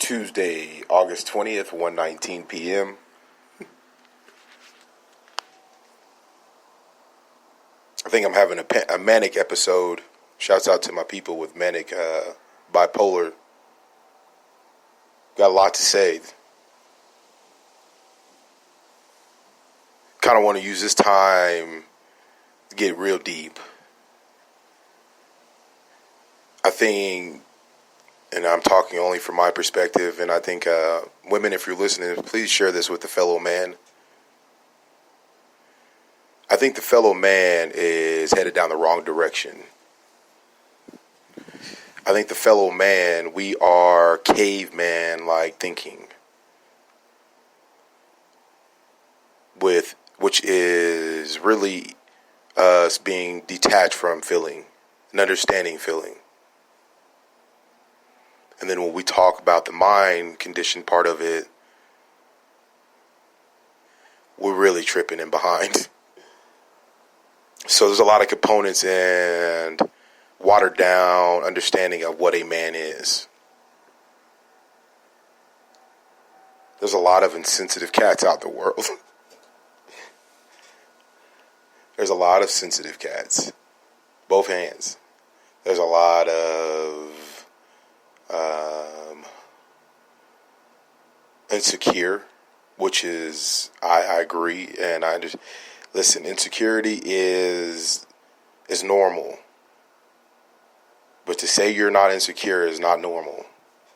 Tuesday, August 20th, 1:19 p.m. I think I'm having a manic episode. Shouts out to my people with manic, bipolar. Got a lot to say. Kind of want to use this time to get real deep. I think, and I'm talking only from my perspective, and I think women, if you're listening, please share this with the fellow man. I think the fellow man is headed down the wrong direction. I think the fellow man, we are caveman-like thinking, which is really us being detached from feeling and understanding feeling. And then when we talk about the mind condition part of it, we're really tripping and behind. So there's a lot of components and watered down understanding of what a man is. There's a lot of insensitive cats out in the world. There's a lot of sensitive cats. Both hands. There's a lot of insecure, which is, I agree, and I just listen. Insecurity is normal, but to say you're not insecure is not normal,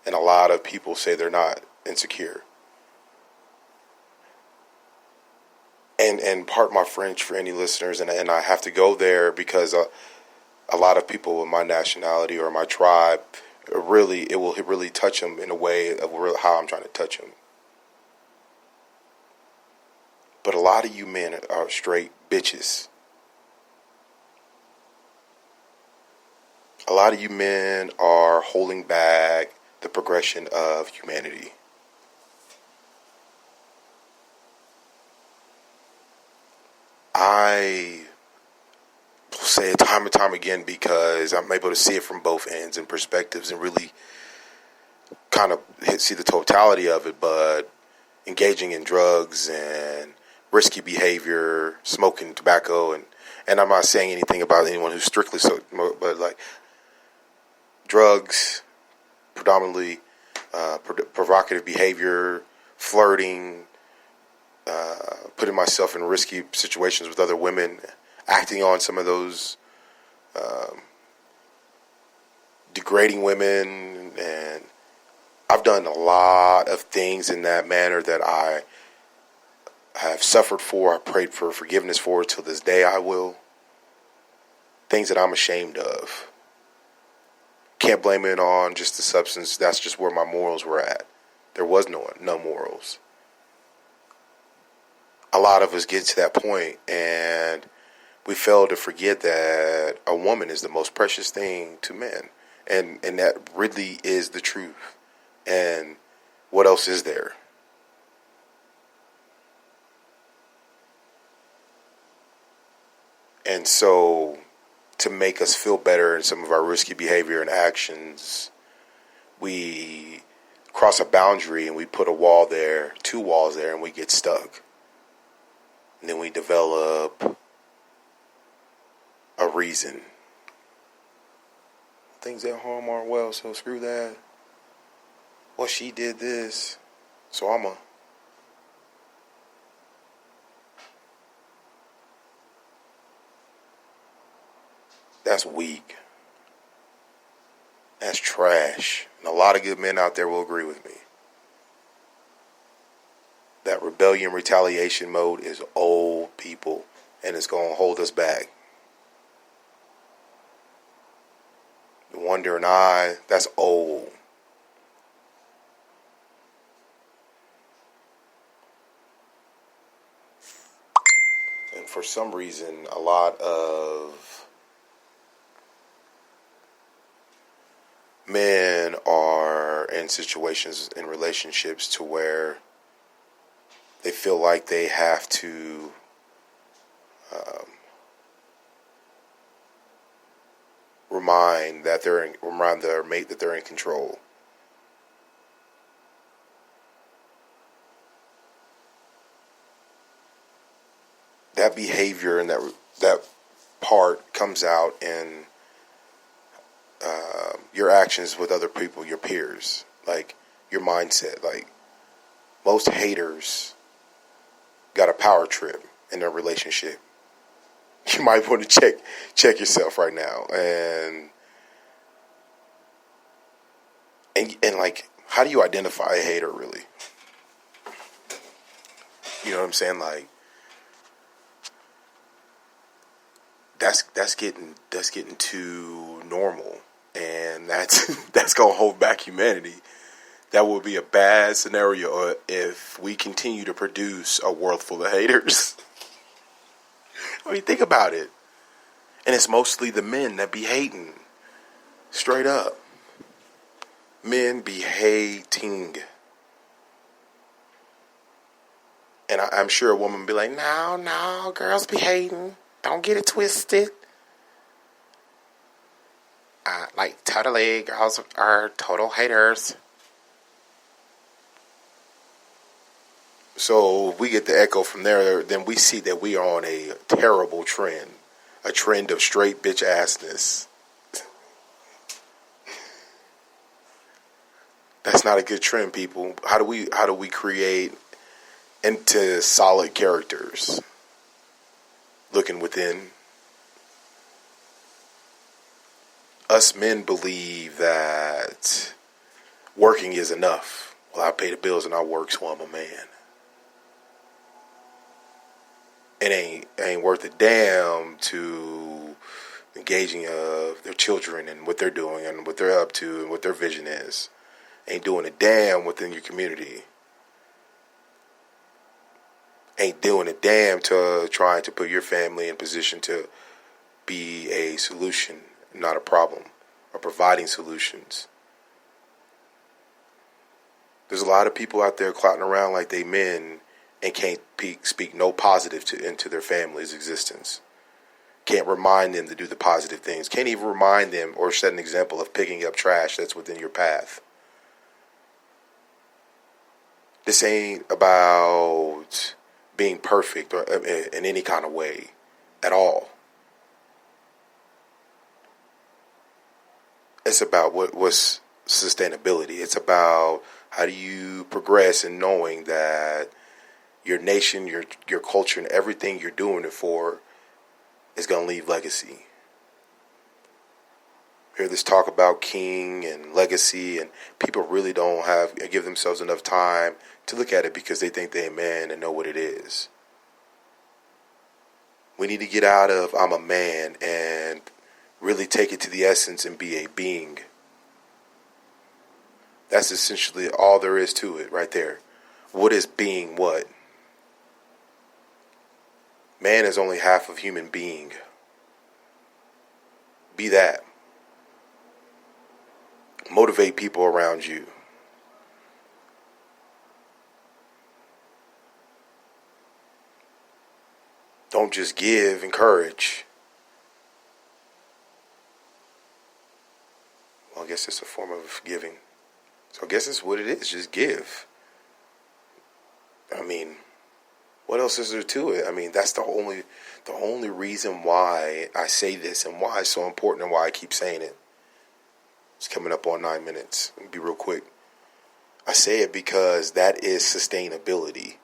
and a lot of people say they're not insecure. And pardon my French for any listeners, and I have to go there because a lot of people in my nationality or my tribe, it will really touch them in a way of how I'm trying to touch them. But a lot of you men are straight bitches. A lot of you men are holding back the progression of humanity. I will say it time and time again because I'm able to see it from both ends and perspectives and really kind of see the totality of it, but engaging in drugs and risky behavior, smoking tobacco, and I'm not saying anything about anyone who's strictly so, but like drugs, predominantly provocative behavior, flirting, putting myself in risky situations with other women, acting on some of those degrading women, and I've done a lot of things in that manner that I have suffered for. I prayed for forgiveness for. Till this day I will. Things that I'm ashamed of. Can't blame it on just the substance. That's just where my morals were at. There was no morals. A lot of us get to that point and we fail to forget that a woman is the most precious thing to men. And that really is the truth. And what else is there? And so, to make us feel better in some of our risky behavior and actions, we cross a boundary and we put a wall there, 2 walls there, and we get stuck. And then we develop a reason. Things at home aren't well, so screw that. Well, she did this, so That's weak. That's trash. And a lot of good men out there will agree with me. That rebellion, retaliation mode is old people, and it's going to hold us back. The wonder and I, that's old. And for some reason, a lot of men are in situations, in relationships to where they feel like they have to remind their mate that they're in control. that behavior and that part comes out in your actions with other people, your peers, like your mindset. Like most haters got a power trip in their relationship. You might want to check yourself right now, and like, how do you identify a hater really? You know what I'm saying? Like, that's getting too normal, and that's gonna hold back humanity. That would be a bad scenario if we continue to produce a world full of haters. I mean, think about it. And it's mostly the men that be hating. Straight up. Men be hating. And I'm sure a woman would be like, no, girls be hating. Don't get it twisted. Like, totally, girls are total haters. So we get the echo from there, then we see that we are on a terrible trend. A trend of straight bitch assness. That's not a good trend, people. How do we create into solid characters? Looking within. Us men believe that working is enough. Well, I pay the bills and I work, so I'm a man. It ain't worth a damn to engaging of their children and what they're doing and what they're up to and what their vision is. Ain't doing a damn within your community. Ain't doing a damn to trying to put your family in position to be a solution, not a problem, or providing solutions. There's a lot of people out there clotting around like they men and can't speak no positive into their family's existence. Can't remind them to do the positive things. Can't even remind them or set an example of picking up trash that's within your path. This ain't about being perfect or in any kind of way at all. It's about what's sustainability. It's about how do you progress in knowing that your nation, your culture, and everything you're doing it for is going to leave legacy. Hear this talk about king and legacy, and people really don't give themselves enough time to look at it because they think they're a man and know what it is. We need to get out of I'm a man and really take it to the essence and be a being. That's essentially all there is to it right there. What is being what? Man is only half of human being. Be that. Motivate people around you. Don't just give, encourage. Well, I guess it's a form of giving. So I guess that's what it is, just give. I mean, what else is there to it? I mean, that's the only reason why I say this and why it's so important and why I keep saying it. It's coming up on 9 minutes. Let me be real quick. I say it because that is sustainability.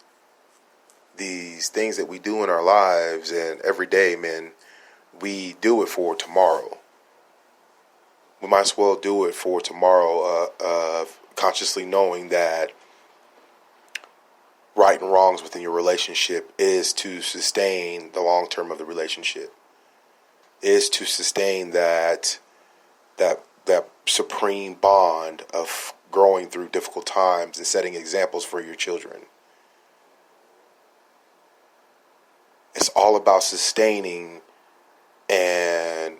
These things that we do in our lives and every day, man, we do it for tomorrow. We might as well do it for tomorrow, consciously knowing that right and wrongs within your relationship is to sustain the long term of the relationship. Is to sustain that supreme bond of growing through difficult times and setting examples for your children. It's all about sustaining and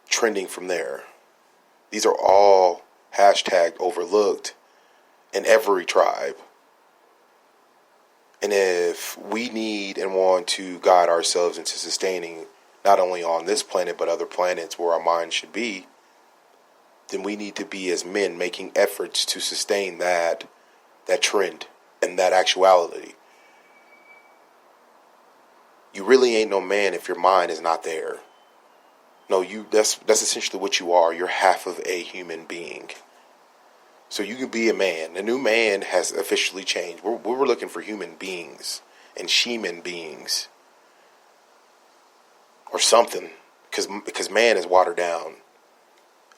trending from there. These are all hashtag overlooked in every tribe. And if we need and want to guide ourselves into sustaining not only on this planet but other planets where our minds should be, then we need to be as men making efforts to sustain that trend and that actuality. you really ain't no man if your mind is not there. No, that's essentially what you are. You're half of a human being. So you can be a man. The new man has officially changed. We're looking for human beings and she-man beings or something, because man is watered down,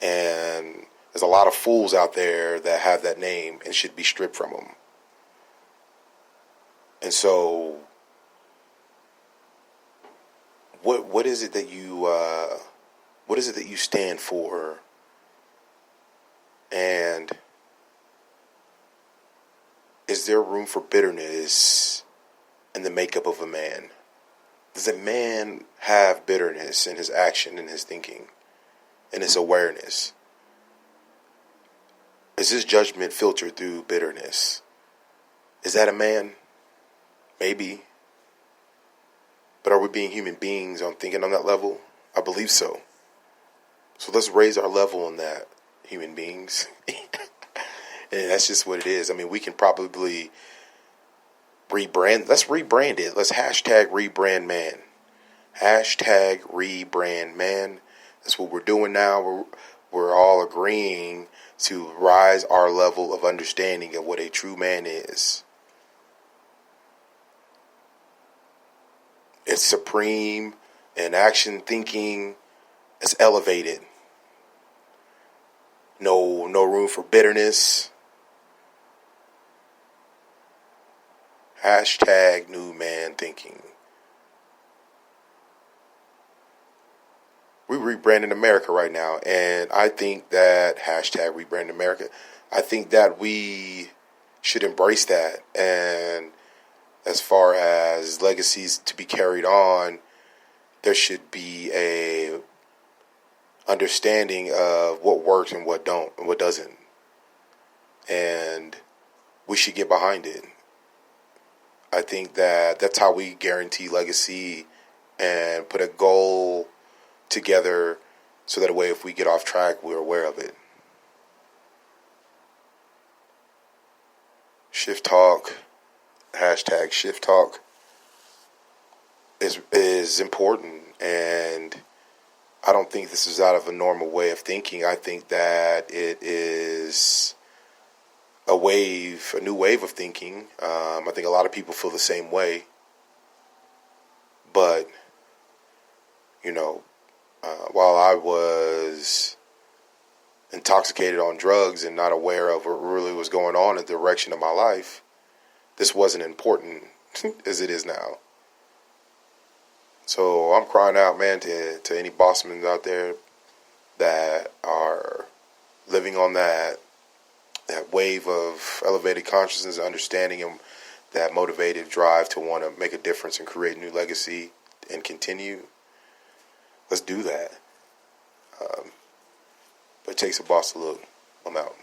and there's a lot of fools out there that have that name and should be stripped from them. And so, what is it that you stand for? And is there room for bitterness in the makeup of a man? Does a man have bitterness in his action, in his thinking, in his awareness? Is his judgment filtered through bitterness? Is that a man? Maybe. But are we being human beings on thinking on that level? I believe so. So let's raise our level on that, human beings. And that's just what it is. I mean, we can probably rebrand. Let's rebrand it. Let's hashtag rebrand man. Hashtag rebrand man. That's what we're doing now. We're all agreeing to rise our level of understanding of what a true man is. It's supreme in action, thinking. It's elevated. No room for bitterness. Hashtag new man thinking. We're rebranding America right now, and I think that hashtag rebrand America, I think that we should embrace that. And as far as legacies to be carried on, there should be a understanding of what works and what doesn't. And we should get behind it. I think that that's how we guarantee legacy and put a goal together, so that way if we get off track, we're aware of it. Shift Talk, hashtag Shift Talk is important, and I don't think this is out of a normal way of thinking. I think that it is a new wave of thinking. I think a lot of people feel the same way, but while I was intoxicated on drugs and not aware of what really was going on in the direction of my life, this wasn't important as it is now. So I'm crying out, man, to any bossmen out there that are living on that wave of elevated consciousness, understanding, and that motivated drive to want to make a difference and create new legacy and continue. Let's do that. But it takes a boss to look. I'm out.